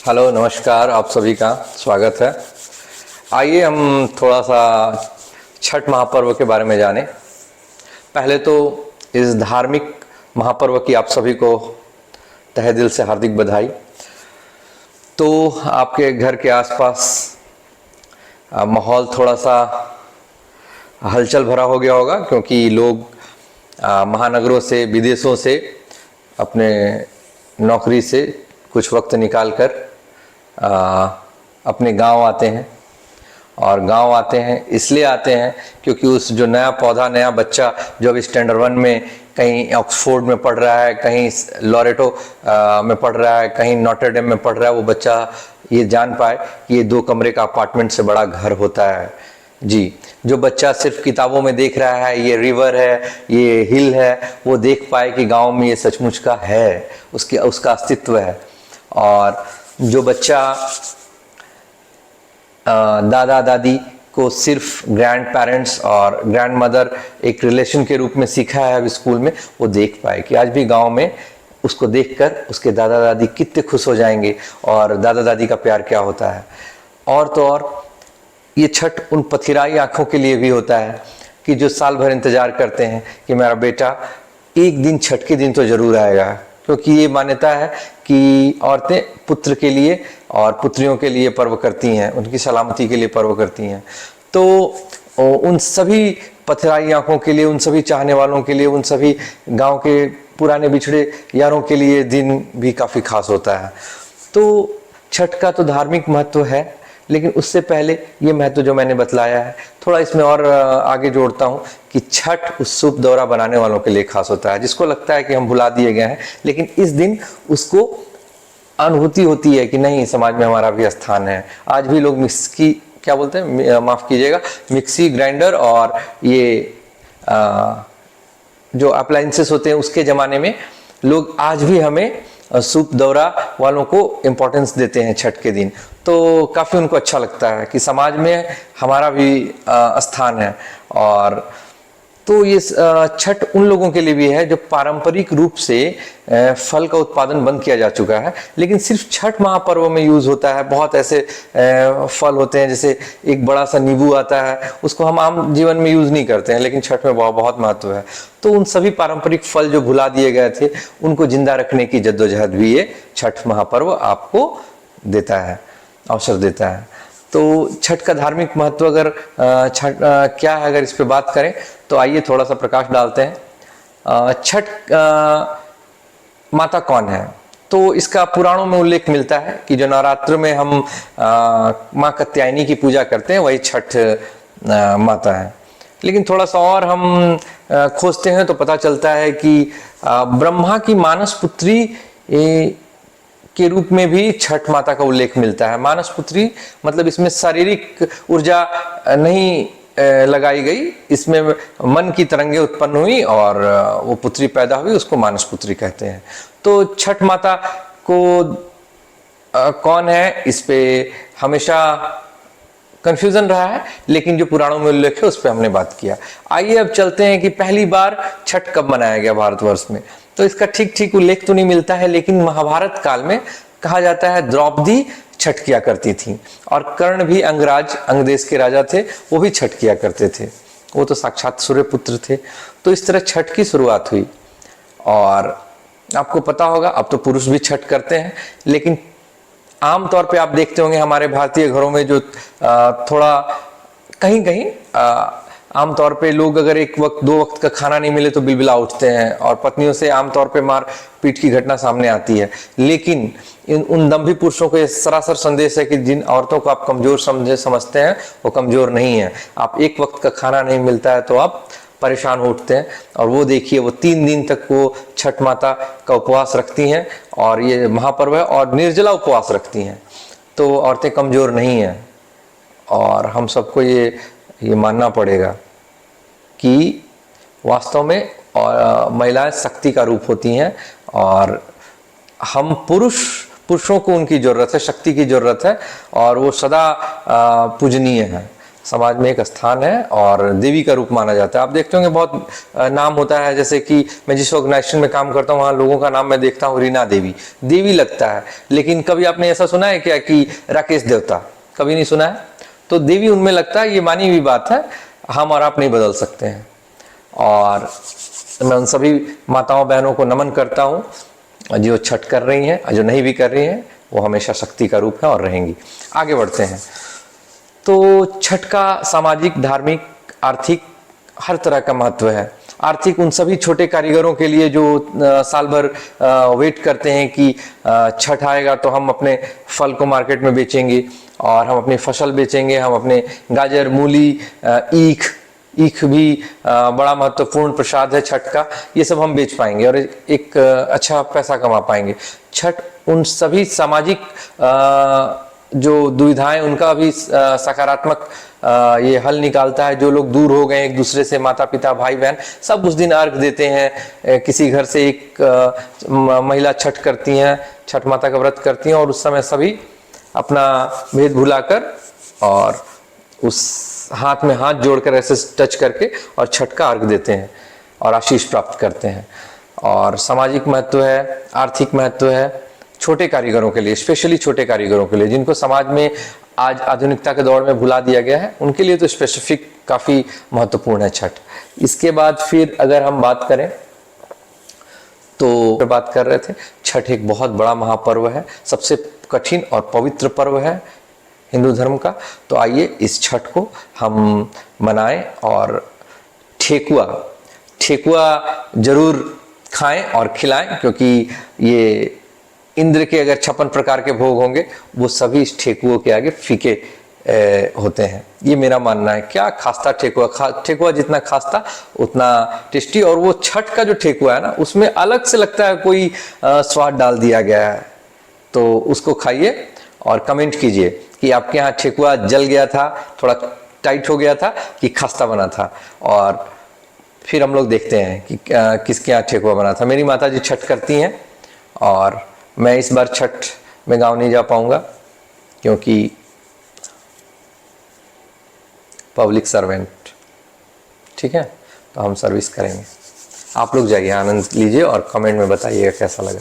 Hello, नमस्कार। आप सभी का स्वागत है। आइए हम थोड़ा सा छठ महापर्व के बारे में जानें। पहले तो इस धार्मिक महापर्व की आप सभी को तहे दिल से हार्दिक बधाई। तो आपके घर के आसपास माहौल थोड़ा सा हलचल भरा हो गया होगा, क्योंकि लोग महानगरों से, विदेशों से, अपने नौकरी से कुछ वक्त निकाल कर अपने गांव आते हैं। और गांव आते हैं इसलिए आते हैं क्योंकि उस जो नया पौधा, नया बच्चा जो अभी स्टैंडर्ड 1 में कहीं ऑक्सफोर्ड में पढ़ रहा है, कहीं लॉरेटो में पढ़ रहा है, कहीं नॉटरडेम में पढ़ रहा है, वो बच्चा ये जान पाए कि ये 2 कमरे का अपार्टमेंट से बड़ा घर होता है। जी, जो बच्चा सिर्फ किताबों में देख रहा है, ये रिवर है, ये हिल है, वो देख पाए कि गांव में ये सचमुच का है, उसका अस्तित्व है। और जो बच्चा दादा दादी को सिर्फ ग्रैंड पेरेंट्स और ग्रैंड मदर एक रिलेशन के रूप में सीखा है अभी स्कूल में, वो देख पाए कि आज भी गांव में उसको देखकर उसके दादा दादी कितने खुश हो जाएंगे और दादा दादी का प्यार क्या होता है। और तो और ये छठ उन पथिराई आंखों के लिए भी होता है कि जो साल भर इंतजार करते हैं कि मेरा बेटा एक दिन छठ के दिन तो जरूर आएगा, क्योंकि ये मान्यता है कि औरतें पुत्र के लिए और पुत्रियों के लिए पर्व करती हैं, उनकी सलामती के लिए पर्व करती हैं। तो उन सभी पथराई आंखों के लिए, उन सभी चाहने वालों के लिए, उन सभी गांव के पुराने बिछड़े यारों के लिए दिन भी काफ़ी खास होता है। तो छठ का तो धार्मिक महत्व है, लेकिन उससे पहले ये महत्व जो मैंने बतलाया है, थोड़ा इसमें और आगे जोड़ता हूँ कि छठ उस सूप दौरा बनाने वालों के लिए खास होता है, जिसको लगता है कि हम भुला दिए गए हैं, लेकिन इस दिन उसको अनुभूति होती है कि नहीं, समाज में हमारा भी स्थान है। आज भी लोग मिक्सी, क्या बोलते हैं, माफ कीजिएगा, मिक्सी ग्राइंडर और ये जो अप्लायंसेस होते हैं, उसके ज़माने में लोग आज भी हमें सूप दौरा वालों को इम्पोर्टेंस देते हैं छठ के दिन। तो काफ़ी उनको अच्छा लगता है कि समाज में हमारा भी स्थान है। और तो ये छठ उन लोगों के लिए भी है जो पारंपरिक रूप से फल का उत्पादन बंद किया जा चुका है, लेकिन सिर्फ छठ महापर्व में यूज होता है। बहुत ऐसे फल होते हैं, जैसे एक बड़ा सा नींबू आता है, उसको हम आम जीवन में यूज नहीं करते हैं, लेकिन छठ में बहुत महत्व है। तो उन सभी पारंपरिक फल जो भुला दिए गए थे, उनको जिंदा रखने की जद्दोजहद भी ये छठ महापर्व आपको देता है, अवसर देता है। तो छठ का धार्मिक महत्व अगर छठ क्या है, अगर इस पे बात करें तो आइए थोड़ा सा प्रकाश डालते हैं। छठ माता कौन है? तो इसका पुराणों में उल्लेख मिलता है कि जो नवरात्र में हम माँ कात्यायनी की पूजा करते हैं, वही छठ माता है। लेकिन थोड़ा सा और हम खोजते हैं तो पता चलता है कि ब्रह्मा की मानस पुत्री के रूप में भी छठ माता का उल्लेख मिलता है। मानस पुत्री मतलब इसमें शारीरिक ऊर्जा नहीं लगाई गई, इसमें मन की तरंगे उत्पन्न हुई और वो पुत्री पैदा हुई, उसको मानस पुत्री कहते हैं। तो छठ माता को कौन है, इस पे हमेशा कंफ्यूजन रहा है, लेकिन जो पुराणों में उल्लेख है उस पर हमने बात किया। आइए अब चलते हैं कि पहली बार छठ कब मनाया गया भारतवर्ष में। तो इसका ठीक ठीक उल्लेख तो नहीं मिलता है, लेकिन महाभारत काल में कहा जाता है द्रौपदी छठ किया करती थी, और कर्ण भी अंगराज, अंग देश के राजा थे, वो भी छठ किया करते थे। वो तो साक्षात सूर्यपुत्र थे। तो इस तरह छठ की शुरुआत हुई। और आपको पता होगा, अब तो पुरुष भी छठ करते हैं, लेकिन आमतौर पे आप देखते होंगे हमारे भारतीय घरों में जो थोड़ा कहीं कहीं आमतौर पे लोग अगर एक वक्त 2 वक्त का खाना नहीं मिले तो बिलबिला उठते हैं, और पत्नियों से आमतौर पे मार पीट की घटना सामने आती है। लेकिन उन दंभी पुरुषों को ये सरासर संदेश है कि जिन औरतों को आप कमजोर समझते हैं, वो कमजोर नहीं है। आप एक वक्त का खाना नहीं मिलता है तो आप परेशान उठते हैं। और वो देखिए, वो 3 दिन तक वो छठ माता का उपवास रखती हैं, और ये महापर्व है, और निर्जला उपवास रखती हैं। तो औरतें कमजोर नहीं हैं, और हम सबको ये मानना पड़ेगा कि वास्तव में महिलाएं शक्ति का रूप होती हैं, और हम पुरुषों को उनकी जरूरत है, शक्ति की जरूरत है, और वो सदा पूजनीय है। समाज में एक स्थान है और देवी का रूप माना जाता है। आप देखते होंगे बहुत नाम होता है, जैसे कि मैं जिस ऑर्गेनाइजेशन में काम करता हूँ वहाँ लोगों का नाम मैं देखता हूँ रीना देवी, देवी लगता है, लेकिन कभी आपने ऐसा सुना है क्या कि राकेश देवता? कभी नहीं सुना है। तो देवी उनमें लगता है, ये मानी हुई बात है, हम और आप नहीं बदल सकते हैं। और मैं उन सभी माताओं बहनों को नमन करता हूँ जो छठ कर रही हैं, और जो नहीं भी कर रही हैं वो हमेशा शक्ति का रूप है और रहेंगी। आगे बढ़ते हैं। तो छठ का सामाजिक, धार्मिक, आर्थिक हर तरह का महत्व है। आर्थिक उन सभी छोटे कारीगरों के लिए जो साल भर वेट करते हैं कि छठ आएगा तो हम अपने फल को मार्केट में बेचेंगे और हम अपनी फसल बेचेंगे, हम अपने गाजर, मूली, ईख भी बड़ा महत्वपूर्ण प्रसाद है छठ का, ये सब हम बेच पाएंगे और एक अच्छा पैसा कमा पाएंगे। छठ उन सभी सामाजिक जो दुविधाएं उनका भी सकारात्मक ये हल निकालता है। जो लोग दूर हो गए एक दूसरे से, माता पिता, भाई बहन, सब उस दिन अर्घ देते हैं। किसी घर से एक महिला छठ करती हैं, छठ माता का व्रत करती हैं और उस समय सभी अपना भेद भुलाकर और उस हाथ में हाथ जोड़कर ऐसे टच करके और छठ का अर्घ देते हैं और आशीष प्राप्त करते हैं। और सामाजिक महत्व है, आर्थिक महत्व है छोटे कारीगरों के लिए, स्पेशली छोटे कारीगरों के लिए जिनको समाज में आज आधुनिकता के दौर में भुला दिया गया है, उनके लिए तो स्पेसिफिक काफी महत्वपूर्ण है छठ। इसके बाद फिर अगर हम बात करें तो बात कर रहे थे, छठ एक बहुत बड़ा महापर्व है, सबसे कठिन और पवित्र पर्व है हिंदू धर्म का। तो आइए इस छठ को हम मनाएं और ठेकुआ जरूर खाएं और खिलाएं, क्योंकि ये इंद्र के अगर 56 प्रकार के भोग होंगे वो सभी इस ठेकुओं के आगे फीके होते हैं। ये मेरा मानना है। क्या खास्ता ठेकुआ जितना खास्ता उतना टेस्टी। और वो छठ का जो ठेकुआ है ना, उसमें अलग से लगता है कोई स्वाद डाल दिया गया है। तो उसको खाइए और कमेंट कीजिए कि आपके यहाँ ठेकुआ जल गया था, थोड़ा टाइट हो गया था, कि खास्ता बना था। और फिर हम लोग देखते हैं कि किसके यहाँ ठेकुआ बना था। मेरी माता जी छठ करती हैं और मैं इस बार छठ में गांव नहीं जा पाऊंगा क्योंकि पब्लिक सर्वेंट, ठीक है, तो हम सर्विस करेंगे। आप लोग जाइए, आनंद लीजिए और कमेंट में बताइएगा कैसा लगा।